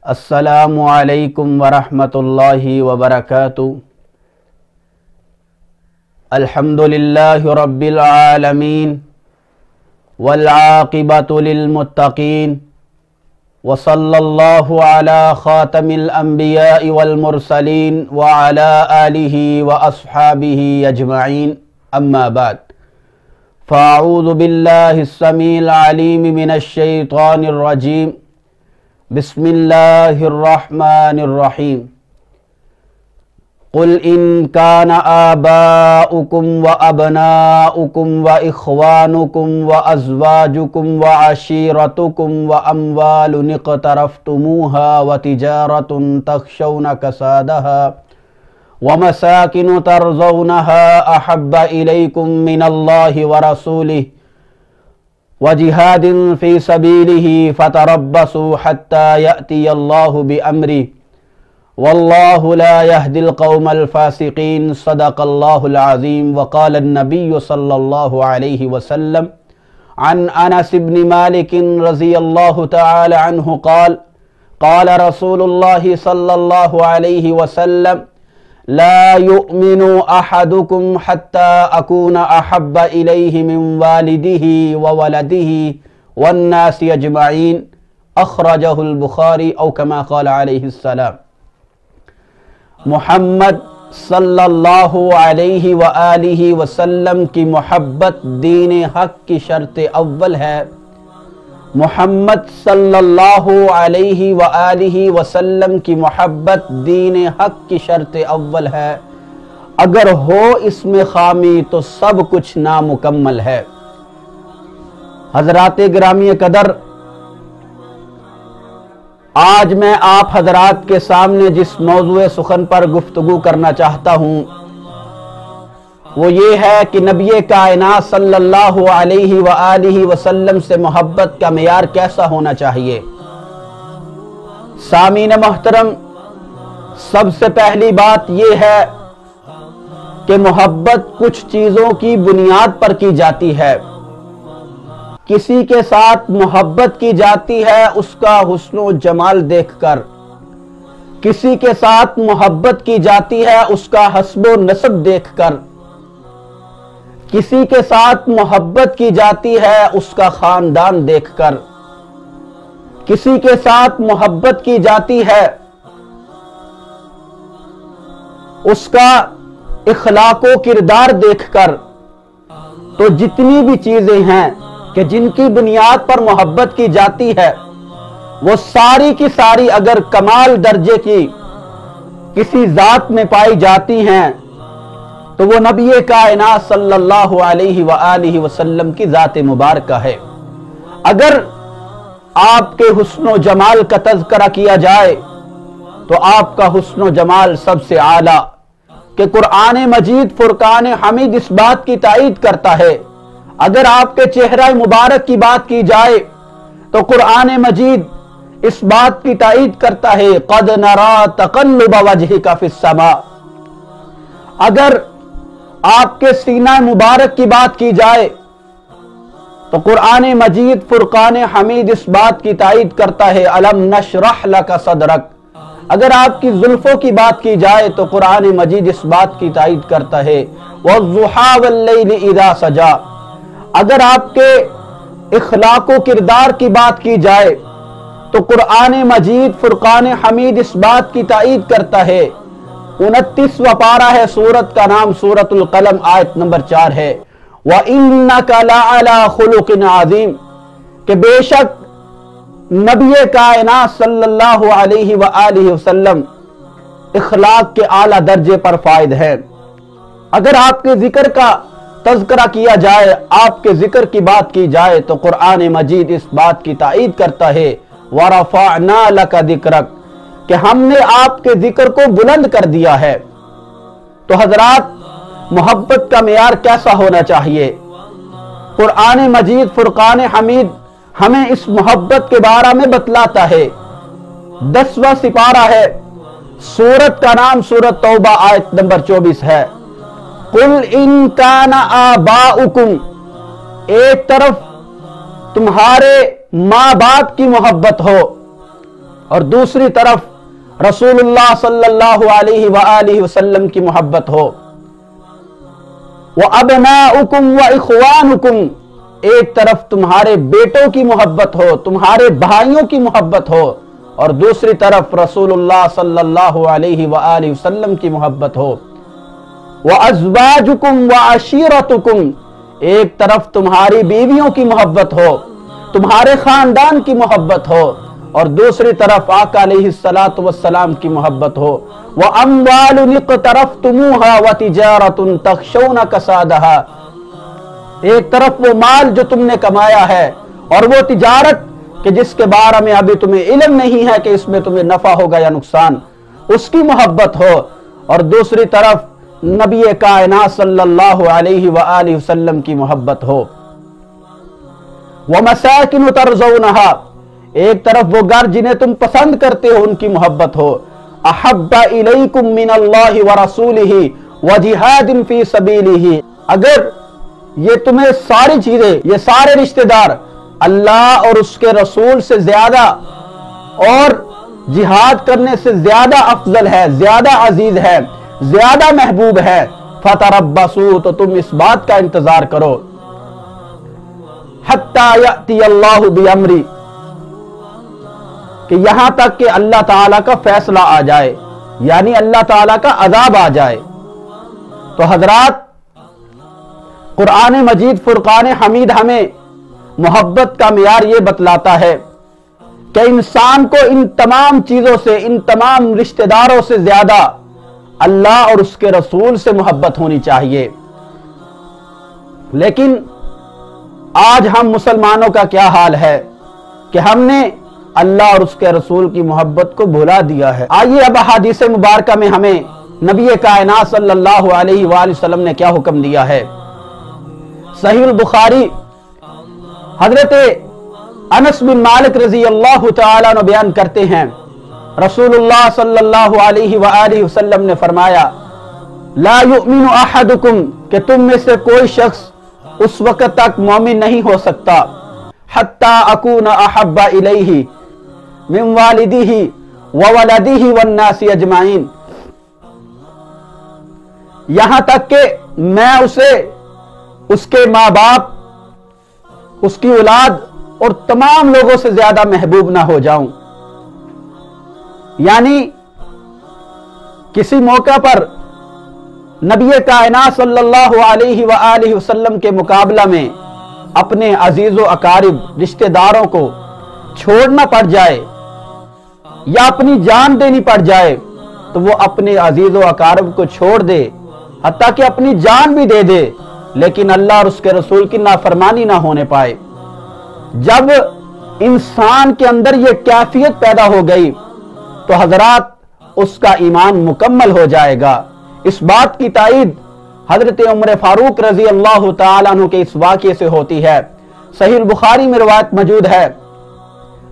السلام علیکم ورحمۃ اللہ وبرکاتہ۔ الحمدللہ رب العالمین والعاقبۃ للمتقین وصلی اللہ علی خاتم الانبیاء والمرسلین وعلی آلہ واصحابہ اجمعین، اما بعد فاعوذ باللہ السمیع العلیم من الشیطان الرجیم، بسم اللہ الرحمن الرحیم۔ قل ان کان آباؤکم وابناؤکم واخوانکم وازواجکم وعشیرتکم واموال اقترفتموها وتجارۃ تخشون کسادها ومساکن ترضونها احب الیکم من اللہ ورسولہ وجہاد فی سبیلہ فتربصوا حتی یأتی اللہ بامرہ واللہ لا یہدی القوم الفاسقین۔ صدق اللہ العظیم۔ وقال النبی صلی اللہ علیہ وسلم عن انس بن مالک رضی اللہ تعالی عنہ قال قال رسول اللہ صلی اللہ علیہ وسلم لا یؤمن احدکم حتی اکون احب الیہ من والدہ وولدہ والناس اجمعین، اخرجہ البخاری او کما قال علیہ السلام۔ محمد صلی اللہ علیہ وآلہ وسلم کی محبت دین حق کی شرط اول ہے۔ محمد صلی اللہ علیہ وآلہ وسلم کی محبت دین حق کی شرط اول ہے۔ اگر ہو اس میں خامی تو سب کچھ نامکمل ہے۔ حضرات گرامی قدر، آج میں آپ حضرات کے سامنے جس موضوع سخن پر گفتگو کرنا چاہتا ہوں وہ یہ ہے کہ نبی کائنات صلی اللہ علیہ وآلہ وسلم سے محبت کا معیار کیسا ہونا چاہیے۔ سامعین محترم، سب سے پہلی بات یہ ہے کہ محبت کچھ چیزوں کی بنیاد پر کی جاتی ہے۔ کسی کے ساتھ محبت کی جاتی ہے اس کا حسن و جمال دیکھ کر، کسی کے ساتھ محبت کی جاتی ہے اس کا حسب و نسب دیکھ کر، کسی کے ساتھ محبت کی جاتی ہے اس کا خاندان دیکھ کر، کسی کے ساتھ محبت کی جاتی ہے اس کا اخلاق و کردار دیکھ کر۔ تو جتنی بھی چیزیں ہیں کہ جن کی بنیاد پر محبت کی جاتی ہے وہ ساری کی ساری اگر کمال درجے کی کسی ذات میں پائی جاتی ہیں تو وہ نبی کائنات صلی اللہ علیہ وآلہ وسلم کی ذات مبارکہ ہے۔ اگر آپ کے حسن و جمال کا تذکرہ کیا جائے تو آپ کا حسن و جمال سب سے اعلیٰ کہ قرآن مجید فرقان حمید اس بات کی تائید کرتا ہے۔ اگر آپ کے چہرہ مبارک کی بات کی جائے تو قرآن مجید اس بات کی تائید کرتا ہے قد نرا تقلب وجہک فی السماء۔ اگر آپ کے سینہ مبارک کی بات کی جائے تو قرآن مجید فرقان حمید اس بات کی تائید کرتا ہے الم نشرح لک صدرک۔ اگر آپ کی زلفوں کی بات کی جائے تو قرآن مجید اس بات کی تائید کرتا ہے والضحی واللیل اذا سجا۔ اگر آپ کے اخلاق و کردار کی بات کی جائے تو قرآن مجید فرقان حمید اس بات کی تائید کرتا ہے۔ 29واں پارہ ہے، سورت کا نام سورۃ القلم، آیت نمبر 4 ہے وَإِنَّكَ لَعَلَىٰ خُلُقٍ عَظِيمٍ، کہ بے شک نبی کائنات صلی اللہ علیہ وآلہ وسلم اخلاق کے اعلیٰ درجے پر فائد ہے۔ اگر آپ کے ذکر کا تذکرہ کیا جائے، آپ کے ذکر کی بات کی جائے تو قرآن مجید اس بات کی تائید کرتا ہے وَرَفَعْنَا لَكَ ذِكْرَكَ، کہ ہم نے آپ کے ذکر کو بلند کر دیا ہے۔ تو حضرات، محبت کا معیار کیسا ہونا چاہیے؟ قرآن مجید فرقان حمید ہمیں اس محبت کے بارے میں بتلاتا ہے۔ 10واں سپارہ ہے، سورت کا نام سورت توبہ، آیت نمبر 24 ہے قل ان کان آباؤکم، ایک طرف تمہارے ماں باپ کی محبت ہو، और दूसरी तरफ रसूलुल्लाह सल्लल्लाहु अलैहि वआलिहि वसल्लम की मोहब्बत हो। व अबनाउकुम व इख्वानुकुम, एक तरफ तुम्हारे बेटों की मोहब्बत हो, तुम्हारे भाइयों की मोहब्बत हो, और दूसरी तरफ रसूलुल्लाह सल्लल्लाहु अलैहि वआलिहि वसल्लम की मोहब्बत हो। व अज़वाजुकुम व अशीरतुकुम, एक तरफ तुम्हारी बीवियों की मोहब्बत हो, तुम्हारे खानदान की मोहब्बत हो, और दूसरी तरफ आका अलैहिस्सलातु वस्सलाम की मोहब्बत हो। व अम्वालुन इक़्तरफ़्तुमूहा व तिजारतुन तख़शौना कसादहा, एक तरफ वो माल जो तुमने कमाया है और वो तिजारत कि जिसके बारे में अभी तुम्हें इल्म नहीं है कि इसमें तुम्हें नफा होगा या नुकसान, उसकी मोहब्बत हो, और दूसरी तरफ नबी कायनात सल्लल्लाहु अलैहि वआलिहि वसल्लम की मोहब्बत हो। व मसाकिन तरज़ौनहा, एक तरफ वो घर जिन्हें तुम पसंद करते हो उनकी मोहब्बत हो। अहब्बा इलैकुम मिनल्लाहि व रसूलिही व जिहादिन फी सबीलिही, अगर ये तुम्हें सारी चीजें, ये सारे रिश्तेदार अल्लाह और उसके रसूल से ज्यादा और जिहाद करने से ज्यादा अफजल है, ज्यादा अजीज है, ज्यादा महबूब है, फतरब्बसू, तो तुम इस बात का इंतजार करो, हत्ता यअती अल्लाहु बिअमरी, कि यहां तक कि अल्लाह ताला का फैसला आ जाए, यानी अल्लाह ताला का अजाब आ जाए। तो हजरात, कुरान मजीद फुरकान हमीद हमें मोहब्बत का मियार ये बतलाता है कि इंसान को इन तमाम चीजों से, इन तमाम रिश्तेदारों से ज्यादा अल्लाह और उसके रसूल से मोहब्बत होनी चाहिए। लेकिन आज हम मुसलमानों का क्या हाल है कि हमने अल्लाह और उसके रसूल की मोहब्बत को भुला दिया है। आइए अब हदीस मुबारक में हमें नबी कायनात सल्लल्लाहु अलैहि वसल्लम ने क्या हुक्म दिया है। सहीह बुखारी हजरत अनस बिन मालिक रजी अल्लाह तआला अन्हु बयान करते हैं, रसूलुल्लाह सल्लल्लाहु अलैहि वसल्लम ने फरमाया, ला युमिनु अहदुकुम, कि तुम में से कोई शख्स उस वक्त तक मोमिन नहीं हो सकता, हत्ता अकूना अहब्बा इलैहि मिन वालिदिही व वलदिही वन्नासी अजमाइन, यहां तक कि मैं उसे, उसके माँ बाप, उसकी औलाद और तमाम लोगों से ज्यादा महबूब ना हो जाऊं। यानी किसी मौका पर नबी कायनात सल्लल्लाहु अलैहि वसल्लम के मुकाबला में अपने अजीजो अकारिब रिश्तेदारों को छोड़ना पड़ जाए या अपनी जान देनी पड़ जाए, तो वो अपने अजीजो अकारिब को छोड़ दे, हत्ता कि अपनी जान भी दे दे, लेकिन अल्लाह और उसके रसूल की नाफरमानी ना होने पाए। जब इंसान के अंदर ये कैफियत पैदा हो गई तो हजरात उसका ईमान मुकम्मल हो जाएगा। इस बात की तायीद हजरत उमर फारूक रजी अल्लाह तआला अन्हु के इस वाक़े से होती है। सहीह बुखारी में रिवायत मौजूद है,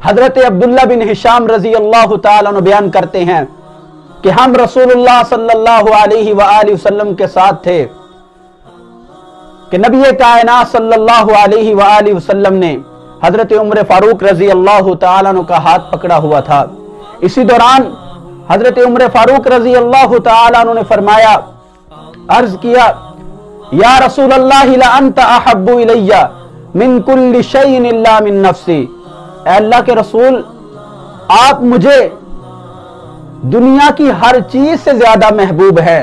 हजरत अब्दुल्ला बिन हिशाम रजी अल्लाह तआला अन्हु बयान करते हैं कि हम रसूलुल्लाह सल्लल्लाहु अलैहि वसल्लम के साथ थे कि नबी कायनात सल्लल्लाहु अलैहि वसल्लम ने हजरत उमर फारूक रजी अल्लाह तआला अन्हु का हाथ पकड़ा हुआ था। इसी दौरान हजरत उमर फारूक रजी अल्लाह तआला अन्हु ने फरमाया, अर्ज किया, या रसूल अल्लाह ला अंता अहब्बु इलैया मिन कुल्ली शैइन इल्ला मिन नफ्सी, ऐ अल्लाह के रसूल, आप मुझे दुनिया की हर चीज से ज्यादा महबूब है,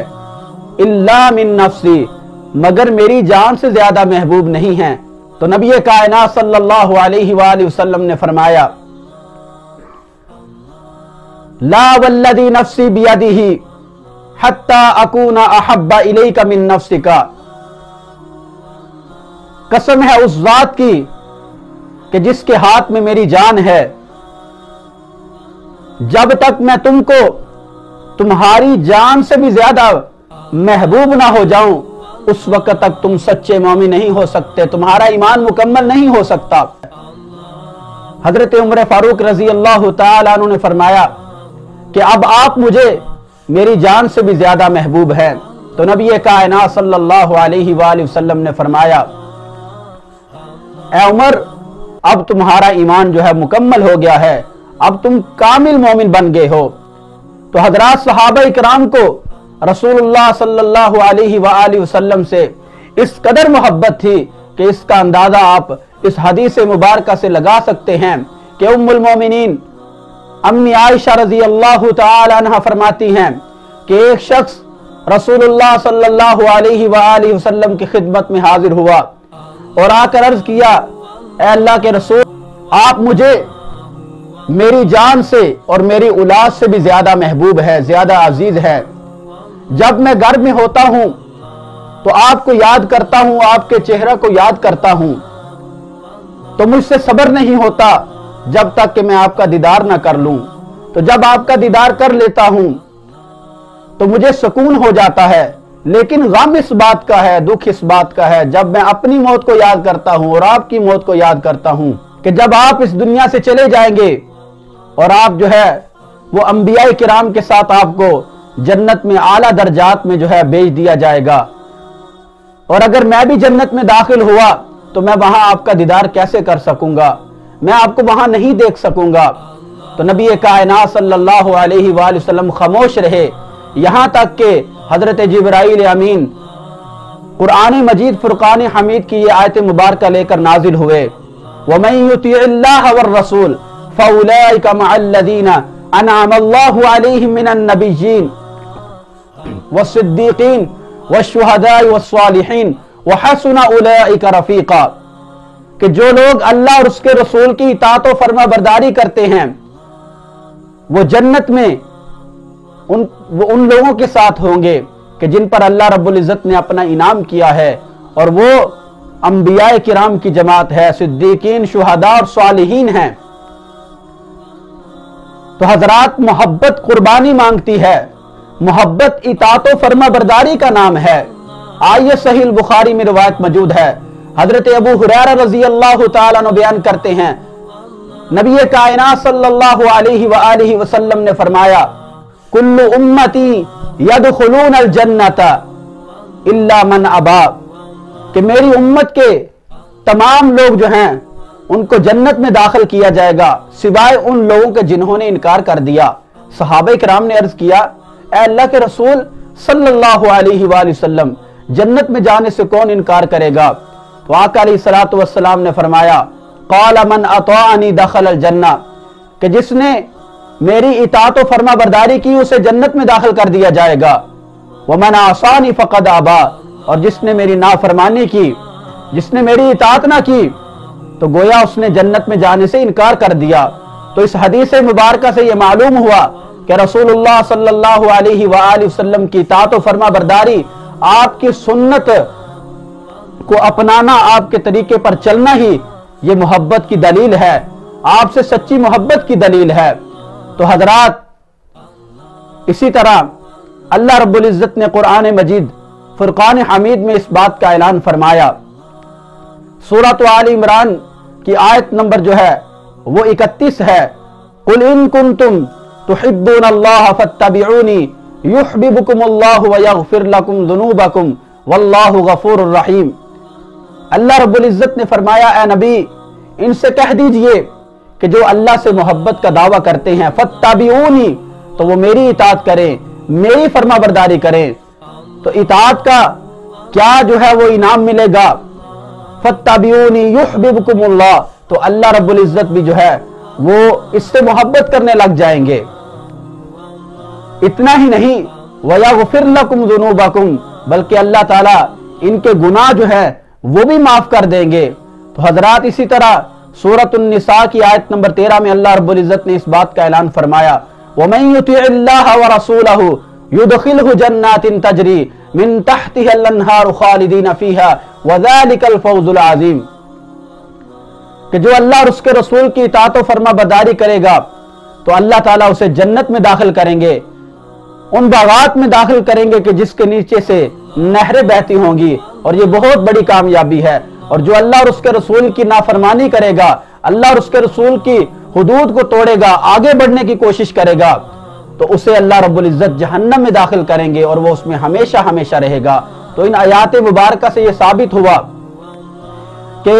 इल्ला मिन नफ्सी, मगर मेरी जान से ज्यादा महबूब नहीं है। तो नबी कायनात सल्लल्लाहु अलैहि वसल्लम ने फरमाया, ला वल्लदी नफ्सी बियदिही हत्ता अकूना अहब्बा इलैका मिन नफ्सिका, कसम है उस जात की कि जिसके हाथ में मेरी जान है, जब तक मैं तुमको तुम्हारी जान से भी ज्यादा महबूब ना हो जाऊं, उस वक्त तक तुम सच्चे मोमिन नहीं हो सकते, तुम्हारा ईमान मुकम्मल नहीं हो सकता। हजरत उमर फारूक रजी अल्लाह तआला अन्हु ने फरमाया कि अब आप मुझे मेरी जान से भी ज्यादा महबूब हैं। तो नबी कायनात सल्लल्लाहु अलैहि वसल्लम ने फरमाया, ए उमर, अब तुम्हारा ईमान जो है मुकम्मल हो गया है, अब तुम कामिल मोमिन बन गए हो। तो हजरात सहाबा इकराम को रसूलुल्लाह सल्लल्लाहु अलैहि वसल्लम से इस कदर मोहब्बत थी कि इसका अंदाजा आप इस हदीस मुबारका से लगा सकते हैं कि उम्मुल मोमिनीन अम्मी आयशा रज़ी अल्लाह तआला अन्हा फरमाती हैं कि एक शख्स रसूलुल्लाह सल्लल्लाहु अलैहि वसल्लम की खिदमत में हाजिर हुआ और आकर अर्ज किया, ऐ अल्लाह के रसूल, आप मुझे मेरी जान से और मेरी औलाद से भी ज्यादा महबूब है, ज्यादा अजीज है। जब मैं घर में होता हूं तो आपको याद करता हूं, आपके चेहरा को याद करता हूं, तो मुझसे सब्र नहीं होता जब तक कि मैं आपका दीदार ना कर लूं। तो जब आपका दीदार कर लेता हूं तो मुझे सुकून हो जाता है। लेकिन गम इस बात का है, दुख इस बात का है, जब मैं अपनी मौत को याद करता हूं और आपकी मौत को याद करता हूं कि जब आप इस दुनिया से चले जाएंगे और आप जो है वो अंबिया किराम के साथ आपको जन्नत में आला दर्जात में जो है भेज दिया जाएगा। और अगर मैं भी जन्नत में दाखिल हुआ तो मैं वहां आपका दीदार कैसे कर सकूंगा, मैं आपको वहां नहीं देख सकूंगा। तो नबी कायनात सल्लल्लाहु अलैहि वसल्लम खामोश रहे, यहां तक कि हजरत जिब्राइल अमीन कुरान मजीद फुरकान हमीद की ये आयत मुबारक लेकर नाजिल हुए। वमन युतिइल्लाह वर रसूल फउलाइका मअल्लज़ीना अनअम अल्लाहु अलैहिम मिनन नबिय्यीन वस्सिद्दीकीन वश्शुहदाई वस्सालिहीन वहसुन उलाइका रफीका, कि जो लोग अल्लाह और उसके रसूल की इताअत और फरमाबरदारी करते हैं वो जन्नत में उन लोगों के साथ होंगे कि जिन पर अल्लाह रब्बुल इज्जत ने अपना इनाम किया है, और वो अंबिया किराम की जमात है, सिद्दीकीन, शुहदा और सालिहीन हैं। तो हजरात, मोहब्बत कुर्बानी मांगती है, मोहब्बत इताअत और फरमाबरदारी का नाम है। आइए सहीह बुखारी में रिवायत मौजूद है, हजरत अबू हुरैरा रज़ी अल्लाह तआला अन्हु बयान करते हैं, नबी कायनात सल्लल्लाहु अलैहि वसल्लम ने फरमाया, कुल्लु उम्मती यदखुलूनल जन्नता इल्ला मन अबा, कि मेरी उम्मत के तमाम लोग जो हैं उनको जन्नत में दाखिल किया जाएगा सिवाय उन लोगों के जिन्होंने इनकार कर दिया। सहाबा किराम ने अर्ज किया, ऐ अल्लाह के रसूल सल्लल्लाहु अलैहि वसल्लम, जन्नत में जाने से कौन इनकार करेगा? तो आका अलैहिस्सलातु वस्सलाम ने फरमाया, क़ाल मन अताअनी दखलल जन्नह, कि जिसने मेरी इताअत और फरमाबरदारी की उसे जन्नत में दाखिल कर दिया जाएगा। वमन आसानी फ़क़द अबा, और जिसने मेरी नाफरमानी की, जिसने मेरी इताअत ना की, तो गोया उसने जन्नत में जाने से इनकार कर दिया। तो इस हदीस मुबारका से यह मालूम हुआ कि रसूलुल्लाह सल्लल्लाहु अलैहि वसल्लम की इताअत और फरमाबरदारी, आपकी सुन्नत को अपनाना, आपके तरीके पर चलना ही ये मोहब्बत की दलील है, आपसे सच्ची मोहब्बत की दलील है। तो हजरात, इसी तरह अल्लाह रब्बुल इज्जत ने कुरान मजीद फुरकान हमीद में इस बात का ऐलान फरमाया। सूरत आल इमरान की आयत नंबर जो है वो 31 है, कुल इन कुंतुम तुहिब्बूनल्लाह फत्तबिऊनी युहब्बिबुकुमुल्लाहु व यगफिर लकुम दुनूबकुम वल्लाहु गफूरुर रहीम। अल्लाह रब्बुल इज्जत ने फरमाया, ए नबी, इनसे कह दीजिए कि जो अल्लाह से मोहब्बत का दावा करते हैं, फत्तबिऊनी, तो वो मेरी इताअत करें, मेरी फरमाबरदारी करें। तो इताअत का क्या जो है वो इनाम मिलेगा? फत्तबिऊनी युहब्बिबुकुमुल्लाह, तो अल्लाह रब्बुल इज्जत भी जो है वो इससे मोहब्बत करने लग जाएंगे। इतना ही नहीं, वयगफिर लकुम दुनूबकुम, बल्कि अल्लाह ताला इनके गुनाह जो है वो भी माफ कर देंगे। तो हजरात, इसी तरह सूरत उन-निसा की आयत नंबर 13 में अल्लाह रब्बुल इज्जत ने इस बात का ऐलान फरमाया, वमन युतिइल्लाह व रसूलहु युदखिलहु जन्नातिन तजरी मिन तहतिहल अन्हार खालिदीन फीहा व ज़ालिकल फौजुल अज़ीम, कि जो अल्लाह और उसके रसूल की इताअत और फरमाबरदारी करेगा तो अल्लाह ताला उसे जन्नत में दाखिल करेंगे, उन बागात में दाखिल करेंगे कि जिसके नीचे से नहरें बहती होंगी, और ये बहुत बड़ी कामयाबी है। और जो अल्लाह और उसके रसूल की नाफरमानी करेगा, अल्लाह और उसके रसूल की हुदूद को तोड़ेगा, आगे बढ़ने की कोशिश करेगा, तो उसे अल्लाह रब्बुल इज्जत जहन्नम में दाखिल करेंगे और वो उसमें हमेशा हमेशा रहेगा। तो इन आयात मुबारका से ये साबित हुआ कि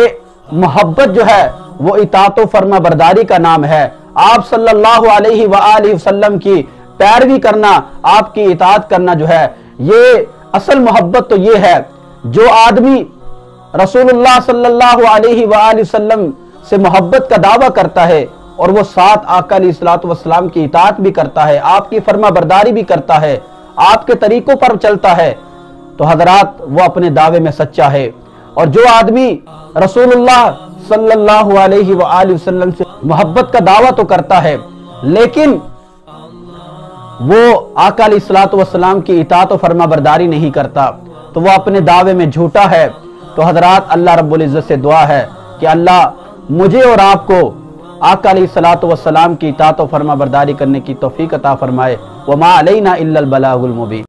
मोहब्बत जो है वो इताअत और फरमाबरदारी का नाम है। آپ صلی اللہ علیہ وآلہ وسلم کی پیروی کرنا، آپ کی اطاعت کرنا جو ہے، یہ اصل محبت تو یہ ہے۔ جو آدمی رسول اللہ صلی اللہ علیہ وآلہ وسلم سے محبت کا دعویٰ کرتا ہے اور وہ ساتھ آقا علیہ الصلوۃ والسلام کی اطاعت بھی کرتا ہے، آپ کی فرما برداری بھی کرتا ہے، آپ کے طریقوں پر چلتا ہے، تو حضرات وہ اپنے دعوے میں سچا ہے۔ اور جو آدمی رسول اللہ صلی اللہ علیہ وآلہ وسلم سے محبت کا دعویٰ تو کرتا ہے لیکن وہ آقا علیہ الصلوۃ والسلام کی اطاعت و فرما برداری نہیں کرتا، تو وہ اپنے دعوے میں جھوٹا ہے۔ تو حضرات اللہ رب العزت سے دعا ہے کہ اللہ مجھے اور آپ کو آقا علیہ الصلوۃ والسلام کی اطاعت و فرما برداری کرنے کی توفیق عطا فرمائے۔ وما علینا الا البلاغ المبین۔